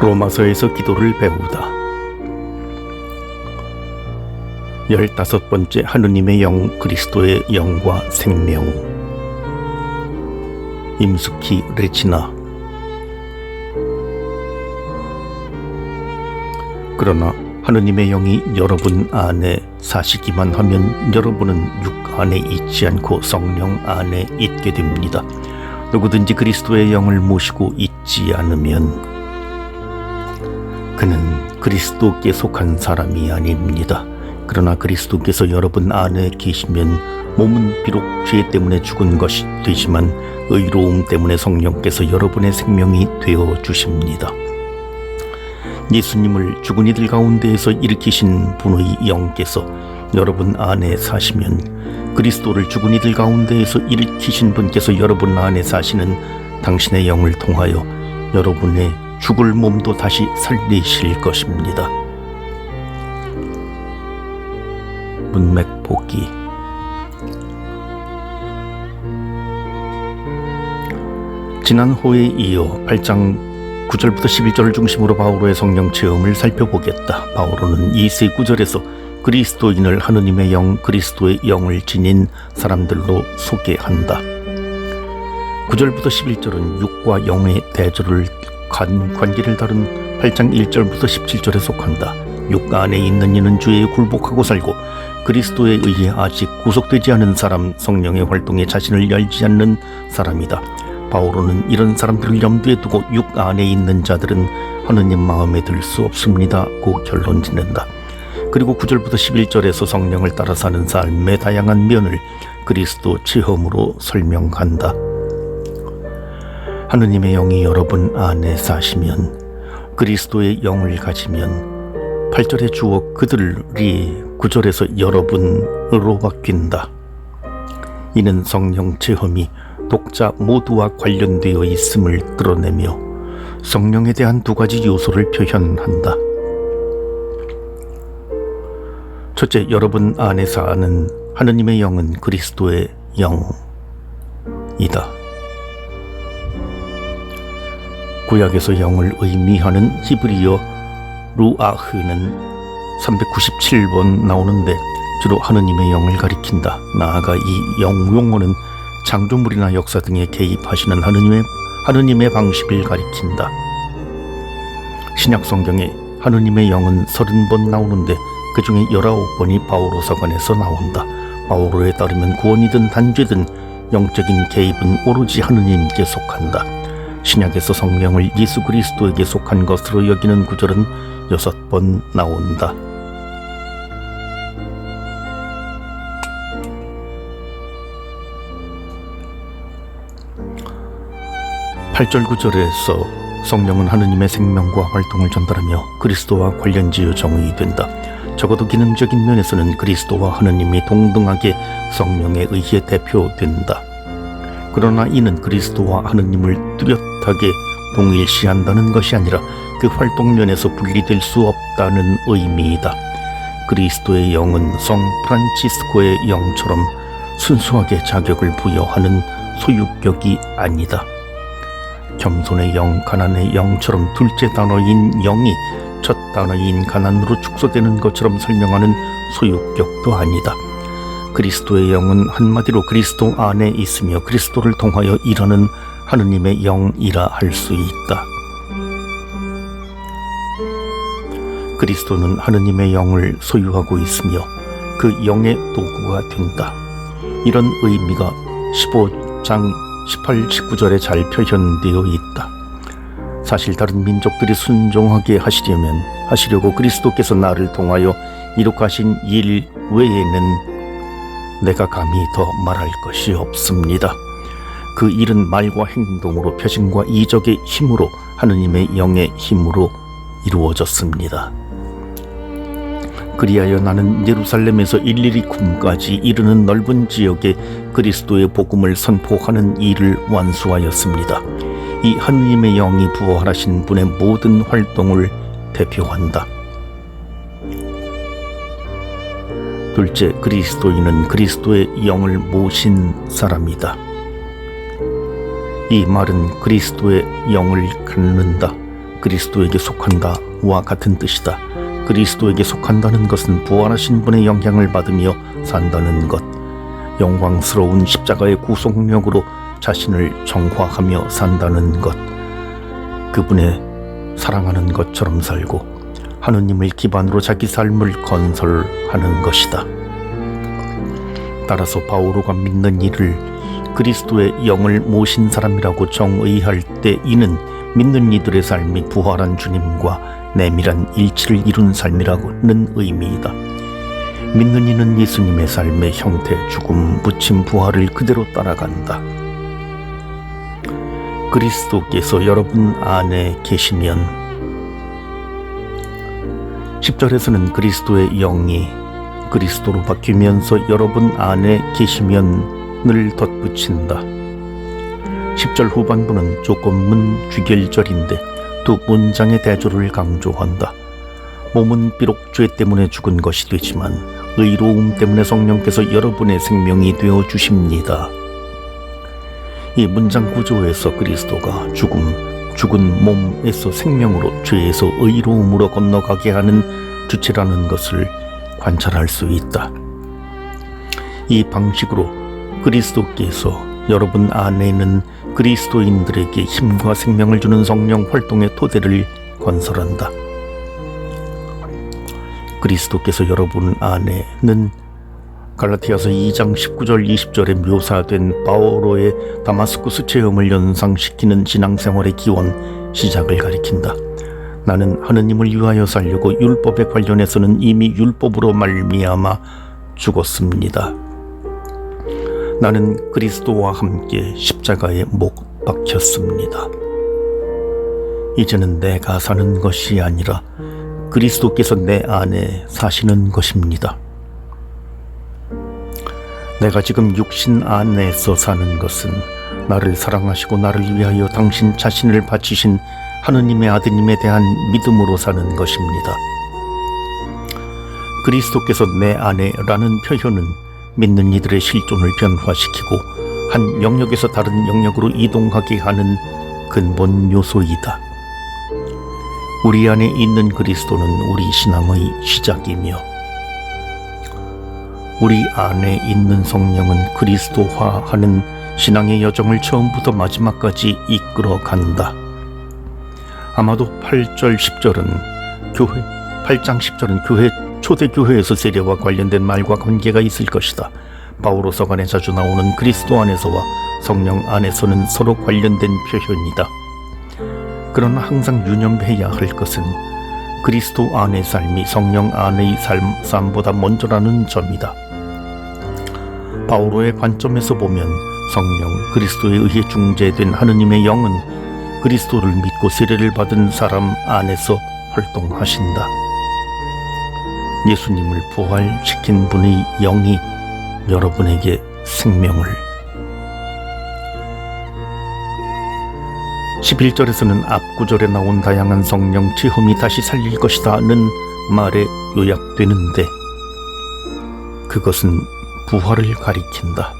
로마서에서 기도를 배우다. 15번째 하느님의 영 그리스도의 영과 생명. 임숙희 레지나. 그러나 하느님의 영이 여러분 안에 사시기만 하면 여러분은 육 안에 있지 않고 성령 안에 있게 됩니다. 누구든지 그리스도의 영을 모시고 있지 않으면 그는 그리스도께 속한 사람이 아닙니다. 그러나 그리스도께서 여러분 안에 계시면 몸은 비록 죄 때문에 죽은 것이 되지만 의로움 때문에 성령께서 여러분의 생명이 되어 주십니다. 예수님을 죽은 이들 가운데에서 일으키신 분의 영께서 여러분 안에 사시면 그리스도를 죽은 이들 가운데에서 일으키신 분께서 여러분 안에 사시는 당신의 영을 통하여 여러분의 죽을 몸도 다시 살리실 것입니다. 문맥 보기. 지난 호에 이어 8장 9절부터 11절을 중심으로 바오로의 성령 체험을 살펴보겠다. 바오로는 2세 9절에서 그리스도인을 하느님의 영, 그리스도의 영을 지닌 사람들로 소개한다. 9절부터 11절은 육과 영의 대조를 관계를 다룬 8장 1절부터 17절에 속한다. 육 안에 있는 이는 죄에 굴복하고 살고 그리스도에 의해 아직 구속되지 않은 사람, 성령의 활동에 자신을 열지 않는 사람이다. 바오로는 이런 사람들을 염두에 두고 육 안에 있는 자들은 하느님 마음에 들 수 없습니다 고 결론 짓는다. 그리고 9절부터 11절에서 성령을 따라 사는 삶의 다양한 면을 그리스도 체험으로 설명한다. 하느님의 영이 여러분 안에 사시면, 그리스도의 영을 가지면 8절의 주어 그들이 9절에서 여러분으로 바뀐다. 이는 성령 체험이 독자 모두와 관련되어 있음을 드러내며 성령에 대한 두 가지 요소를 표현한다. 첫째, 여러분 안에 사는 하느님의 영은 그리스도의 영이다. 구약에서 영을 의미하는 히브리어 루아흐는 397번 나오는데 주로 하느님의 영을 가리킨다. 나아가 이 용어는 창조물이나 역사 등에 개입하시는 하느님의 방식을 가리킨다. 신약 성경에 하느님의 영은 30번 나오는데 그 중에 19번이 바오로 서간에서 나온다. 바오로에 따르면 구원이든 단죄든 영적인 개입은 오로지 하느님께 속한다. 신약에서 성령을 예수 그리스도에게 속한 것으로 여기는 구절은 6번 나온다. (8절) (9절에서) 성령은 하느님의 생명과 활동을 전달하며 그리스도와 관련지어 정의된다. 적어도 기능적인 면에서는 그리스도와 하느님이 동등하게 성령에 의해 대표된다. 그러나 이는 그리스도와 하느님을 뚜렷하게 동일시한다는 것이 아니라 그 활동 면에서 분리될 수 없다는 의미이다. 그리스도의 영은 성 프란치스코의 영처럼 순수하게 자격을 부여하는 소유격이 아니다. 겸손의 영, 가난의 영처럼 둘째 단어인 영이 첫 단어인 가난으로 축소되는 것처럼 설명하는 소유격도 아니다. 그리스도의 영은 한마디로 그리스도 안에 있으며 그리스도를 통하여 일하는 하느님의 영이라 할 수 있다. 그리스도는 하느님의 영을 소유하고 있으며 그 영의 도구가 된다. 이런 의미가 15장 18, 19절에 잘 표현되어 있다. 사실 다른 민족들이 순종하게 하시려고 그리스도께서 나를 통하여 이룩하신 일 외에는 내가 감히 더 말할 것이 없습니다. 그 일은 말과 행동으로, 표징과 이적의 힘으로, 하느님의 영의 힘으로 이루어졌습니다. 그리하여 나는 예루살렘에서 일리리쿰까지 이르는 넓은 지역에 그리스도의 복음을 선포하는 일을 완수하였습니다. 이 하느님의 영이 부활하신 분의 모든 활동을 대표한다. 둘째, 그리스도인은 그리스도의 영을 모신 사람이다. 이 말은 그리스도의 영을 갖는다, 그리스도에게 속한다와 같은 뜻이다. 그리스도에게 속한다는 것은 부활하신 분의 영향을 받으며 산다는 것, 영광스러운 십자가의 구속력으로 자신을 정화하며 산다는 것, 그분의 사랑하는 것처럼 살고 하느님을 기반으로 자기 삶을 건설하는 것이다. 따라서 바오로가 믿는 이를 그리스도의 영을 모신 사람이라고 정의할 때 이는 믿는 이들의 삶이 부활한 주님과 내밀한 일치를 이룬 삶이라고는 의미이다. 믿는 이는 예수님의 삶의 형태, 죽음, 묻힘, 부활을 그대로 따라간다. 그리스도께서 여러분 안에 계시면 10절에서는 그리스도의 영이 그리스도로 바뀌면서 여러분 안에 계시면을 덧붙인다. 10절 후반부는 조금은 귀결절인데 두 문장의 대조를 강조한다. 몸은 비록 죄 때문에 죽은 것이 되지만 의로움 때문에 성령께서 여러분의 생명이 되어 주십니다. 이 문장 구조에서 그리스도가 죽은 몸에서 생명으로, 죄에서 의로움으로 건너가게 하는 주체라는 것을 관찰할 수 있다. 이 방식으로 그리스도께서 여러분 안에는 그리스도인들에게 힘과 생명을 주는 성령 활동의 토대를 건설한다. 그리스도께서 여러분 안에는 갈라디아서 2장 19절 20절에 묘사된 바오로의 다마스쿠스 체험을 연상시키는 신앙생활의 기원, 시작을 가리킨다. 나는 하느님을 위하여 살려고 율법에 관련해서는 이미 율법으로 말미암아 죽었습니다. 나는 그리스도와 함께 십자가에 못 박혔습니다. 이제는 내가 사는 것이 아니라 그리스도께서 내 안에 사시는 것입니다. 내가 지금 육신 안에서 사는 것은 나를 사랑하시고 나를 위하여 당신 자신을 바치신 하느님의 아드님에 대한 믿음으로 사는 것입니다. 그리스도께서 내 안에라는 표현은 믿는 이들의 실존을 변화시키고 한 영역에서 다른 영역으로 이동하게 하는 근본 요소이다. 우리 안에 있는 그리스도는 우리 신앙의 시작이며 우리 안에 있는 성령은 그리스도화하는 신앙의 여정을 처음부터 마지막까지 이끌어 간다. 아마도 8장 10절은 초대교회에서 세례와 관련된 말과 관계가 있을 것이다. 바오로 서간에 자주 나오는 그리스도 안에서와 성령 안에서는 서로 관련된 표현이다. 그러나 항상 유념해야 할 것은 그리스도 안의 삶이 성령 안의 삶보다 먼저라는 점이다. 바오로의 관점에서 보면 성령, 그리스도에 의해 중재된 하느님의 영은 그리스도를 믿고 세례를 받은 사람 안에서 활동하신다. 예수님을 부활시킨 분의 영이 여러분에게 생명을 11절에서는 앞 구절에 나온 다양한 성령 체험이 다시 살릴 것이다는 말에 요약되는데 그것은 부활을 가리킨다.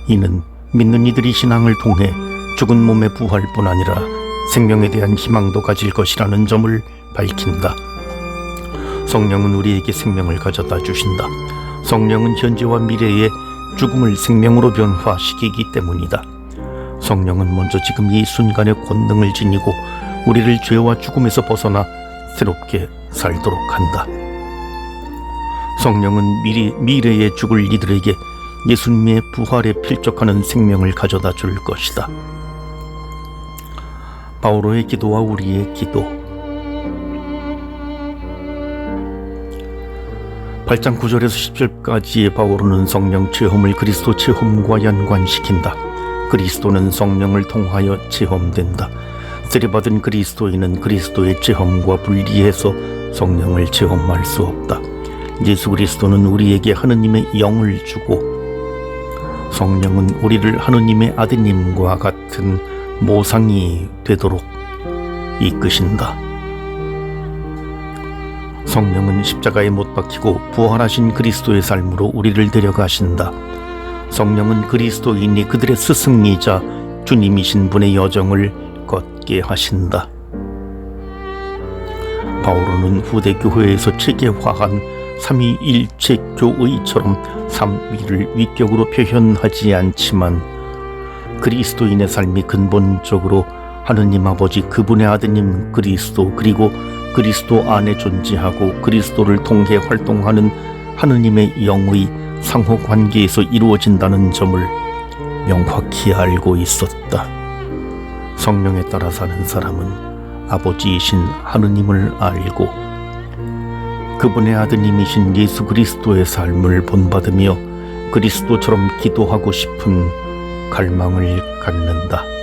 이는 믿는 이들이 신앙을 통해 죽은 몸의 부활뿐 아니라 생명에 대한 희망도 가질 것이라는 점을 밝힌다. 성령은 우리에게 생명을 가져다 주신다. 성령은 현재와 미래의 죽음을 생명으로 변화시키기 때문이다. 성령은 먼저 지금 이 순간의 권능을 지니고 우리를 죄와 죽음에서 벗어나 새롭게 살도록 한다. 성령은 미래에 죽을 이들에게 예수님의 부활에 필적하는 생명을 가져다 줄 것이다. 바오로의 기도와 우리의 기도 8장 9절에서 10절까지의 바오로는 성령 체험을 그리스도 체험과 연관시킨다. 그리스도는 성령을 통하여 체험된다. 세례받은 그리스도인은 그리스도의 체험과 분리해서 성령을 체험할 수 없다. 예수 그리스도는 우리에게 하느님의 영을 주고 성령은 우리를 하느님의 아드님과 같은 모상이 되도록 이끄신다. 성령은 십자가에 못 박히고 부활하신 그리스도의 삶으로 우리를 데려가신다. 성령은 그리스도인이 그들의 스승이자 주님이신 분의 여정을 걷게 하신다. 바오로는 후대 교회에서 체계화한 삼위일체 교의처럼 삼위를 위격으로 표현하지 않지만 그리스도인의 삶이 근본적으로 하느님 아버지 그분의 아드님 그리스도 그리고 그리스도 안에 존재하고 그리스도를 통해 활동하는 하느님의 영의 상호관계에서 이루어진다는 점을 명확히 알고 있었다. 성령에 따라 사는 사람은 아버지이신 하느님을 알고 그분의 아드님이신 예수 그리스도의 삶을 본받으며 그리스도처럼 기도하고 싶은 갈망을 갖는다.